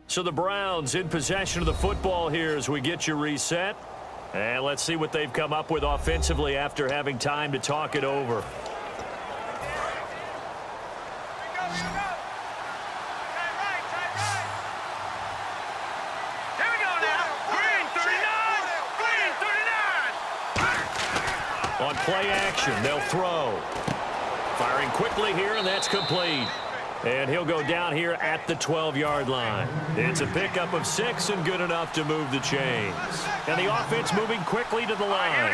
So the Browns in possession of the football here as we get you reset. And let's see what they've come up with offensively after having time to talk it over. On play action, they'll throw. Firing quickly here, and that's complete. And he'll go down here at the 12-yard line. It's a pickup of 6 and good enough to move the chains. And the offense moving quickly to the line.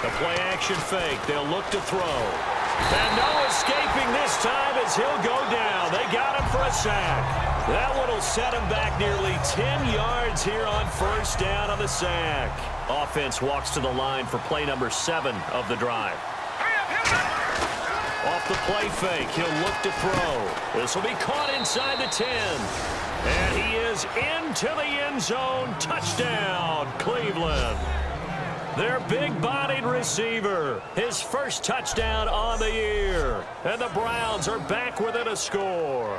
The play action fake. They'll look to throw. And no escaping this time as he'll go down. They got him for a sack. That one will set him back nearly 10 yards here on 1st down on the sack. Offense walks to the line for play number 7 of the drive. Off the play fake, he'll look to throw. This will be caught inside the 10. And he is into the end zone. Touchdown, Cleveland. Their big-bodied receiver, his first touchdown on the year. And the Browns are back within a score.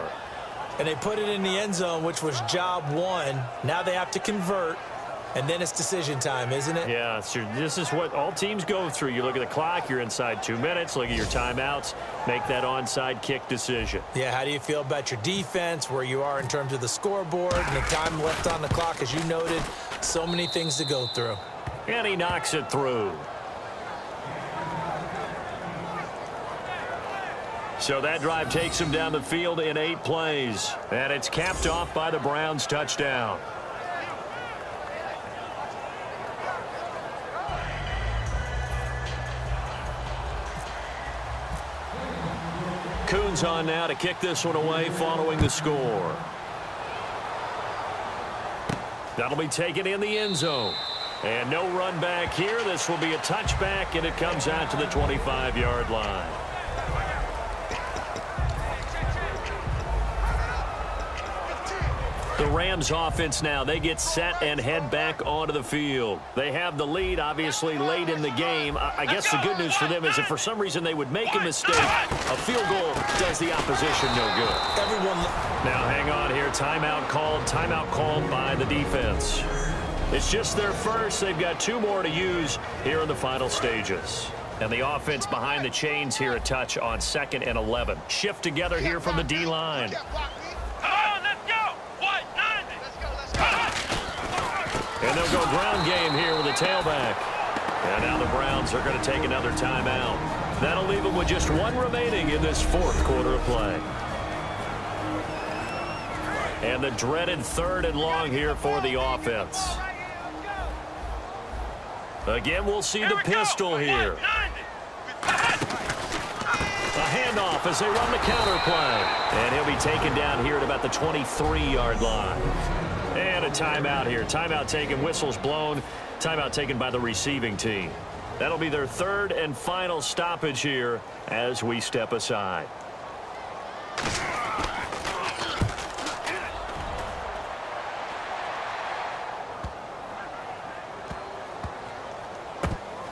And they put it in the end zone, which was job 1. Now they have to convert. And then it's decision time, isn't it? Yeah, so this is what all teams go through. You look at the clock, you're inside 2 minutes, look at your timeouts, make that onside kick decision. Yeah, how do you feel about your defense, where you are in terms of the scoreboard, and the time left on the clock, as you noted, so many things to go through. And he knocks it through. So that drive takes him down the field in 8 plays. And it's capped off by the Browns' touchdown. Coons on now to kick this one away following the score. That'll be taken in the end zone. And no run back here. This will be a touchback, and it comes out to the 25-yard line. The Rams offense now, they get set and head back onto the field. They have the lead, obviously, late in the game. I guess the good news for them is if for some reason they would make a mistake, a field goal does the opposition no good. Everyone. Now, hang on here. Timeout called by the defense. It's just their first. They've got 2 more to use here in the final stages. And the offense behind the chains here a touch on 2nd and 11. Shift together here from the D-line. And they'll go ground game here with a tailback. And now the Browns are going to take another timeout. That'll leave them with just 1 remaining in this 4th quarter of play. And the dreaded 3rd and long here for the offense. Again, we'll see the pistol here. A handoff as they run the counter play. And he'll be taken down here at about the 23-yard line. And a timeout here. Timeout taken, whistles blown. Timeout taken by the receiving team. That'll be their 3rd and final stoppage here as we step aside.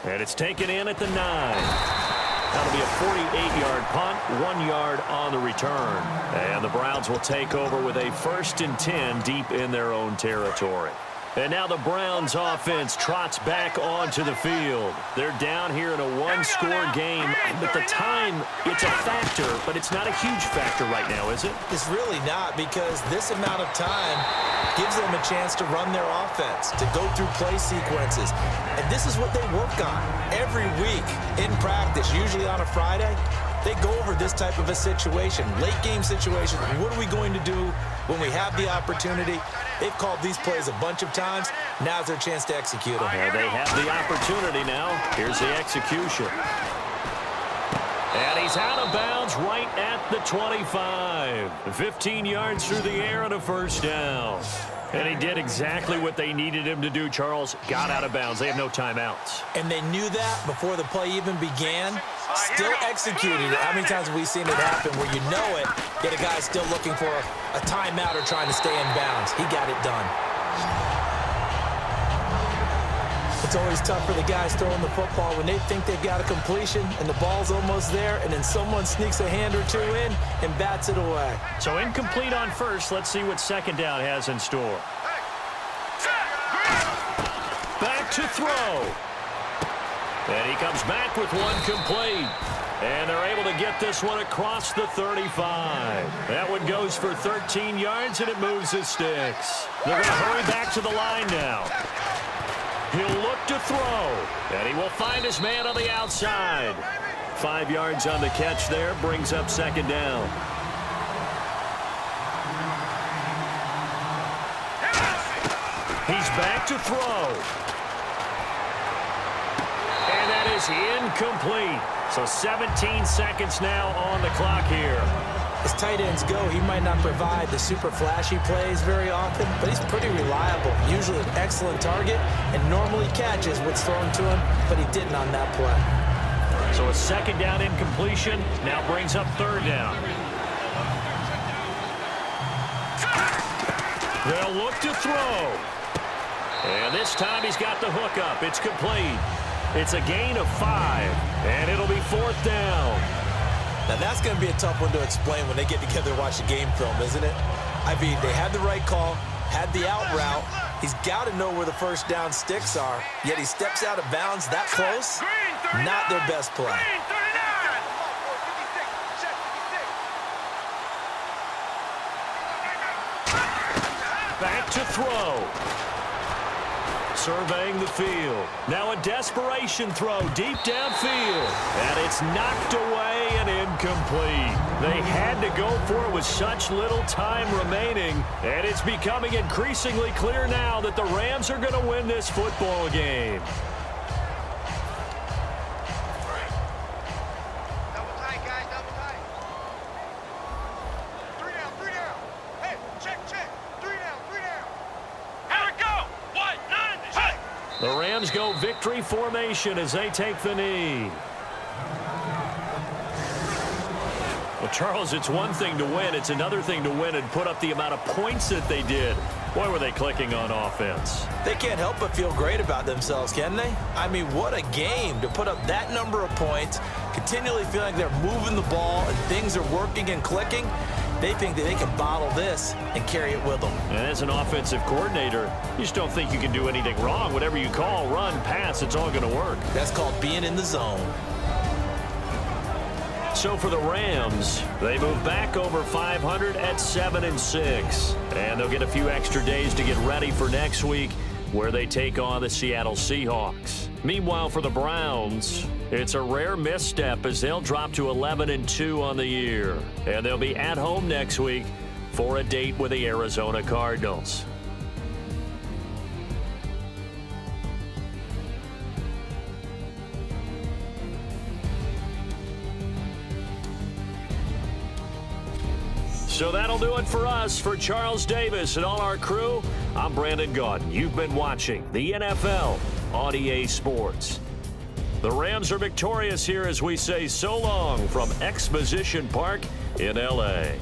And it's taken in at the 9. That'll be a 48-yard punt, 1 yard on the return. And the Browns will take over with a 1st and 10 deep in their own territory. And now the Browns offense trots back onto the field. They're down here in a 1-score game. But the time, it's a factor, but it's not a huge factor right now, is it? It's really not, because this amount of time gives them a chance to run their offense, to go through play sequences. And this is what they work on every week in practice, usually on a Friday. They go over this type of a situation, late game situation. What are we going to do when we have the opportunity? They've called these plays a bunch of times. Now's their chance to execute them. And they have the opportunity now. Here's the execution. And he's out of bounds right at the 25. 15 yards through the air and a 1st down. And he did exactly what they needed him to do, Charles. Got out of bounds. They have no timeouts. And they knew that before the play even began. Still executed it. How many times have we seen it happen where you know it, yet a guy's still looking for a timeout or trying to stay in bounds? He got it done. It's always tough for the guys throwing the football when they think they've got a completion and the ball's almost there, and then someone sneaks a hand or 2 in and bats it away. So incomplete on 1st. Let's see what 2nd down has in store. Back to throw. And he comes back with 1 complete. And they're able to get this one across the 35. That one goes for 13 yards, and it moves the sticks. They're going to hurry back to the line now. He'll look to throw, and he will find his man on the outside. 5 yards on the catch there, brings up 2nd down. He's back to throw. And that is incomplete. So 17 seconds now on the clock here. As tight ends go, he might not provide the super flashy plays very often, but he's pretty reliable. Usually an excellent target and normally catches what's thrown to him, but he didn't on that play. So a 2nd down incompletion now brings up 3rd down. They'll look to throw. And this time he's got the hook up. It's complete. It's a gain of 5, and it'll be 4th down. Now, that's going to be a tough one to explain when they get together and watch the game film, isn't it? I mean, they had the right call, had the out route. He's got to know where the 1st down sticks are, yet he steps out of bounds that close. Not their best play. Back to throw. Surveying the field. Now a desperation throw deep downfield. And it's knocked away and incomplete. They had to go for it with such little time remaining. And it's becoming increasingly clear now that the Rams are going to win this football game. Double tight, guys, double tight. 3 down, 3 down. Hey, check. 3 down, 3 down. Here we go. What? 90. Hey. The Rams go victory formation as they take the knee. A Charles, it's one thing to win. It's another thing to win and put up the amount of points that they did. Boy, were they clicking on offense. They can't help but feel great about themselves, can they? I mean, what a game to put up that number of points, continually feeling like they're moving the ball and things are working and clicking. They think that they can bottle this and carry it with them. And as an offensive coordinator, you just don't think you can do anything wrong. Whatever you call, run, pass, it's all going to work. That's called being in the zone. So for the Rams, they move back over 500 at 7-6. And they'll get a few extra days to get ready for next week, where they take on the Seattle Seahawks. Meanwhile, for the Browns, it's a rare misstep as they'll drop to 11-2 on the year. And they'll be at home next week for a date with the Arizona Cardinals. So that'll do it for us. For Charles Davis and all our crew, I'm Brandon Gaudin. You've been watching the NFL on EA Sports. The Rams are victorious here as we say so long from Exposition Park in L.A.